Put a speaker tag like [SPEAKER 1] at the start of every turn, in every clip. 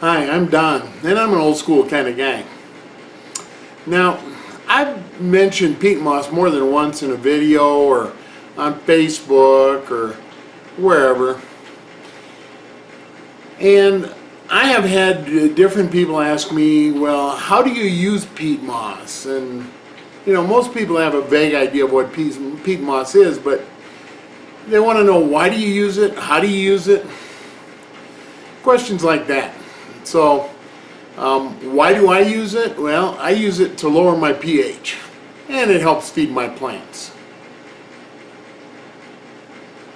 [SPEAKER 1] Hi, I'm Don, and I'm an old school kind of guy. Now, I've mentioned peat moss more than once in a video or on Facebook or wherever. And I have had different people ask me, well, how do you use peat moss? And, you know, most people have a vague idea of what peat moss is, but they want to know, why do you use it? How do you use it? Questions like that. So, why do I use it? Well, I use it to lower my pH, and it helps feed my plants.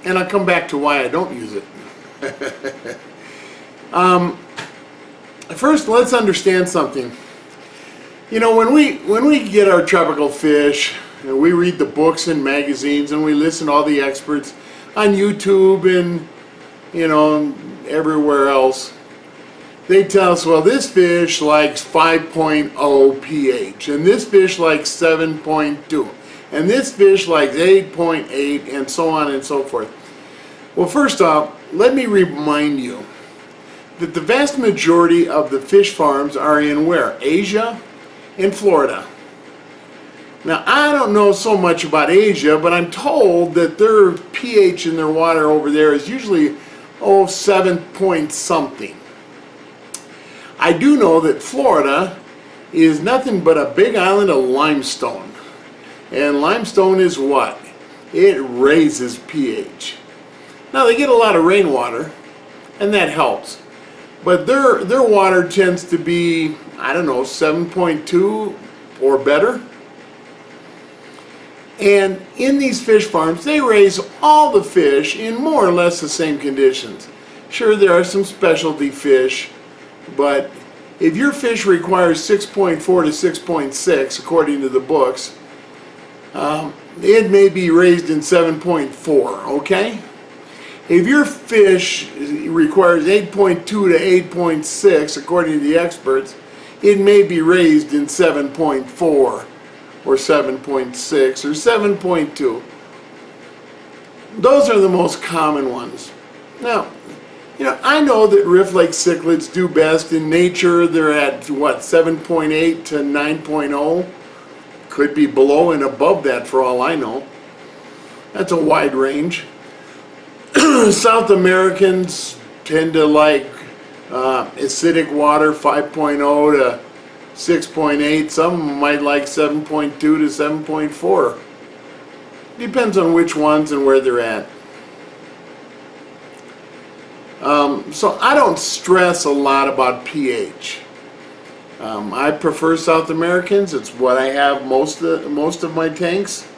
[SPEAKER 1] And I'll come back to why I don't use it. First, let's understand something. You know, when we get our tropical fish, and we read the books and magazines, and we listen to all the experts on YouTube and, you know, everywhere else, they tell us, well, this fish likes 5.0 pH, and this fish likes 7.2, and this fish likes 8.8, and so on and so forth. Well, first off, let me remind you that the vast majority of the fish farms are in where? Asia and Florida. Now, I don't know so much about Asia, but I'm told that their pH in their water over there is usually, 7 point something. I do know that Florida is nothing but a big island of limestone. And limestone is what? It raises pH. Now, they get a lot of rainwater, and that helps. But their water tends to be, I don't know, 7.2 or better. And in these fish farms, they raise all the fish in more or less the same conditions. Sure, there are some specialty fish, but if your fish requires 6.4 to 6.6, according to the books, it may be raised in 7.4, okay? If your fish requires 8.2 to 8.6, according to the experts, it may be raised in 7.4 or 7.6 or 7.2. Those are the most common ones. Now, you know, I know that Riff Lake cichlids do best in nature. They're at, what, 7.8 to 9.0? Could be below and above that for all I know. That's a wide range. South Americans tend to like acidic water, 5.0 to 6.8. Some might like 7.2 to 7.4. Depends on which ones and where they're at. So I don't stress a lot about pH. I prefer South Americans. It's what I have most of my tanks.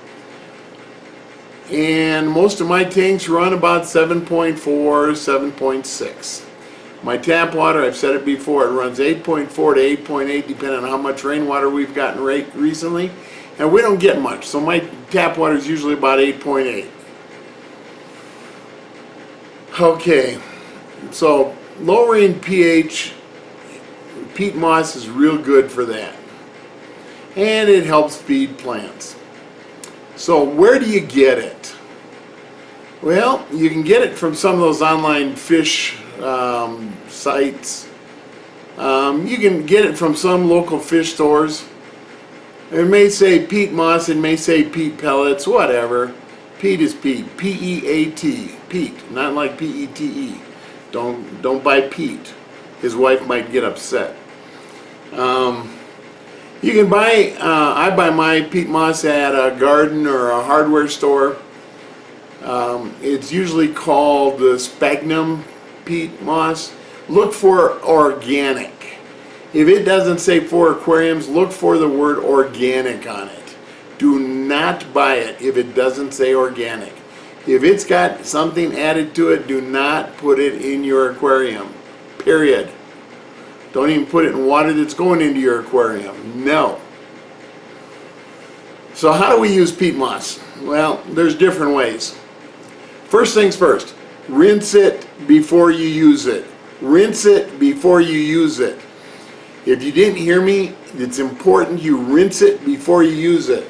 [SPEAKER 1] And most of my tanks run about 7.4, 7.6. My tap water, I've said it before, it runs 8.4 to 8.8 depending on how much rainwater we've gotten recently. And we don't get much, so my tap water is usually about 8.8. Okay, so lowering pH, peat moss is real good for that. And it helps feed plants. So where do you get it? Well, you can get it from some of those online fish sites. You can get it from some local fish stores. It may say peat moss, it may say peat pellets, whatever. Peat is peat, P-E-A-T, peat, not like P-E-T-E. Don't buy peat. His wife might get upset. You can buy, I buy my peat moss at a garden or a hardware store. It's usually called the sphagnum peat moss. Look for organic. If it doesn't say for aquariums, look for the word organic on it. Do not buy it if it doesn't say organic. If it's got something added to it, do not put it in your aquarium. Period. Don't even put it in water that's going into your aquarium. No. So how do we use peat moss? Well, there's different ways. First things first, rinse it before you use it. Rinse it before you use it. If you didn't hear me, it's important you rinse it before you use it.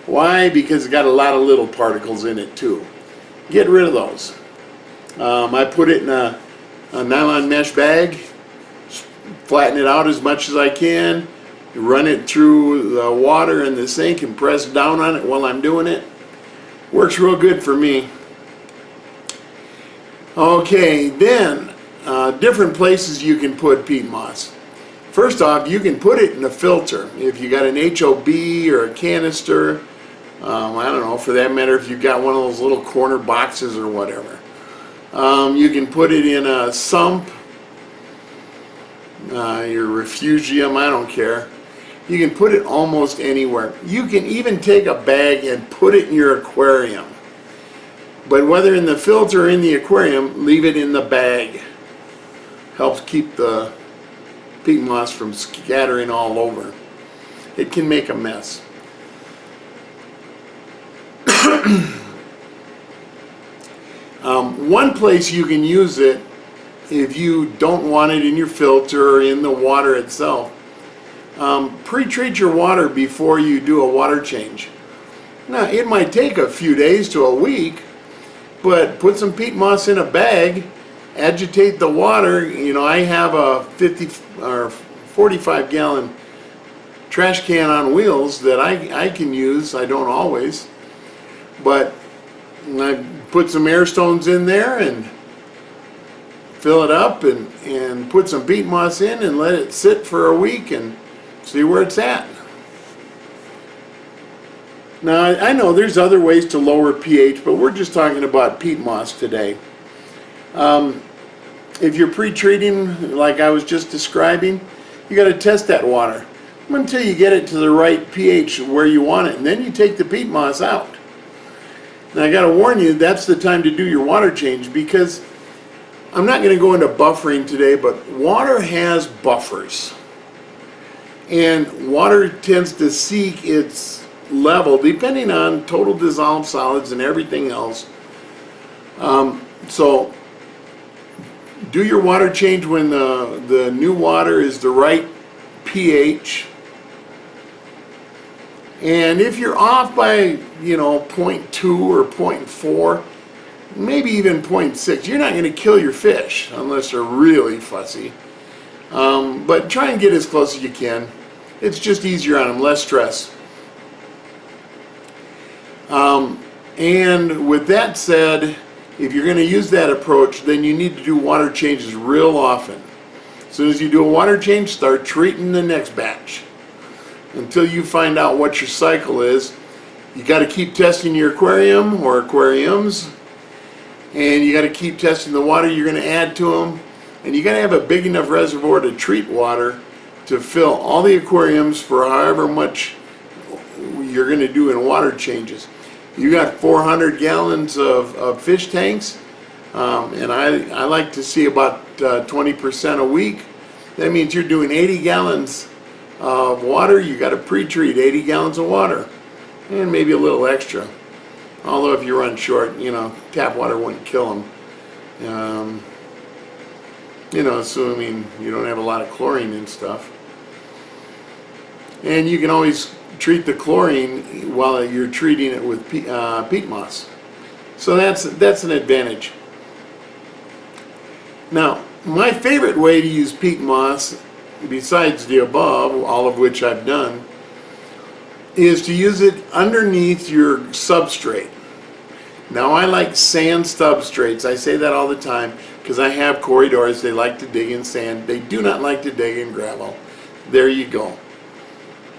[SPEAKER 1] Why? Because it's got a lot of little particles in it too. Get rid of those. I put it in a nylon mesh bag, flatten it out as much as I can, run it through the water in the sink and press down on it while I'm doing it. Works real good for me. Okay, then different places you can put peat moss. First off, you can put it in a filter. If you got an HOB or a canister, I don't know, for that matter, if you've got one of those little corner boxes or whatever. You can put it in a sump, your refugium, I don't care. You can put it almost anywhere. You can even take a bag and put it in your aquarium. But whether in the filter or in the aquarium, leave it in the bag. Helps keep the peat moss from scattering all over. It can make a mess. One place you can use it, if you don't want it in your filter or in the water itself, pre-treat your water before you do a water change. Now, it might take a few days to a week, but put some peat moss in a bag, agitate the water. You know, I have a 50 or 45 gallon trash can on wheels that I can use. I don't always, but I put some air stones in there and fill it up and put some peat moss in and let it sit for a week and see where it's at. Now, I know there's other ways to lower pH, but we're just talking about peat moss today. If you're pre-treating, like I was just describing, you got to test that water until you get it to the right pH where you want it, and then you take the peat moss out. Now, I got to warn you, that's the time to do your water change, because I'm not going to go into buffering today, but water has buffers. And water tends to seek its level depending on total dissolved solids and everything else. So do your water change when the new water is the right pH. And if you're off by, you know, 0.2 or 0.4, maybe even 0.6, you're not going to kill your fish unless they're really fussy. But try and get as close as you can. It's just easier on them, less stress. And with that said, if you're going to use that approach, then you need to do water changes real often. As soon as you do a water change, start treating the next batch until you find out what your cycle is. You got to keep testing your aquarium or aquariums, and you got to keep testing the water you're going to add to them, and you got to have a big enough reservoir to treat water to fill all the aquariums for however much you're going to do in water changes. You got 400 gallons of fish tanks, and I like to see about 20% a week. That means you're doing 80 gallons of water. You got to pre-treat 80 gallons of water, and maybe a little extra. Although if you run short, you know, tap water wouldn't kill them. You know, assuming you don't have a lot of chlorine and stuff. And you can always treat the chlorine while you're treating it with peat moss. So that's an advantage. Now, my favorite way to use peat moss, besides the above, all of which I've done, is to use it underneath your substrate. Now, I like sand substrates. I say that all the time because I have corridors. They like to dig in sand. They do not like to dig in gravel. There you go.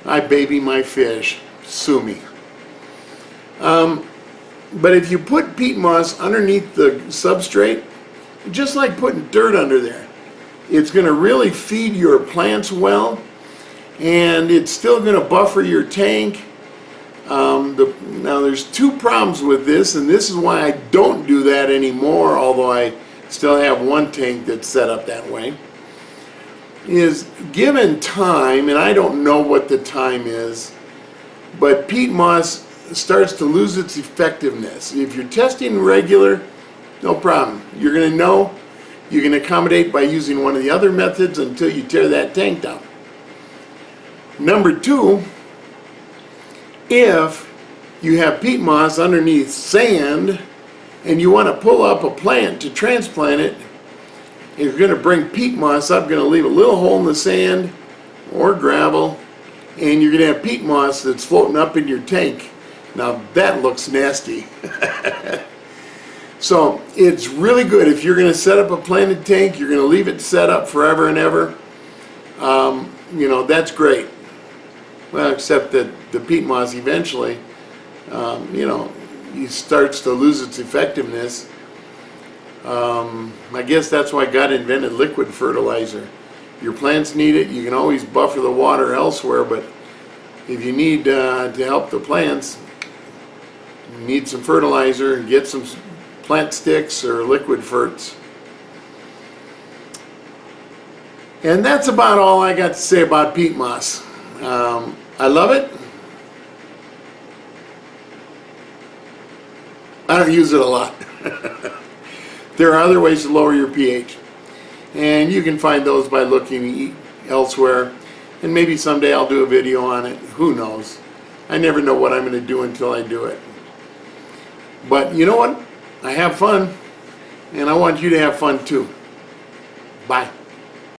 [SPEAKER 1] I baby my fish. Sue me. But if you put peat moss underneath the substrate, just like putting dirt under there, it's going to really feed your plants well, and it's still going to buffer your tank. Now there's two problems with this, and this is why I don't do that anymore, although I still have one tank that's set up that way, is given time, and I don't know what the time is, but peat moss starts to lose its effectiveness. If you're testing regular, no problem. You're going to know. You can accommodate by using one of the other methods until you tear that tank down. Number two, if you have peat moss underneath sand and you want to pull up a plant to transplant it, If you're going to bring peat moss up, you're going to leave a little hole in the sand or gravel, and you're going to have peat moss that's floating up in your tank. Now that looks nasty. So it's really good if you're going to set up a planted tank, you're going to leave it set up forever and ever. You know, that's great. Well, except that the peat moss eventually, you know, it starts to lose its effectiveness. I guess that's why God invented liquid fertilizer. Your plants need it. You can always buffer the water elsewhere, but if you need to help the plants, you need some fertilizer, and get some plant sticks or liquid ferts. And that's about all I got to say about peat moss. I love it. I don't use it a lot. There are other ways to lower your pH, and you can find those by looking elsewhere, and maybe someday I'll do a video on it. Who knows? I never know what I'm going to do until I do it. But you know what? I have fun, and I want you to have fun too. Bye.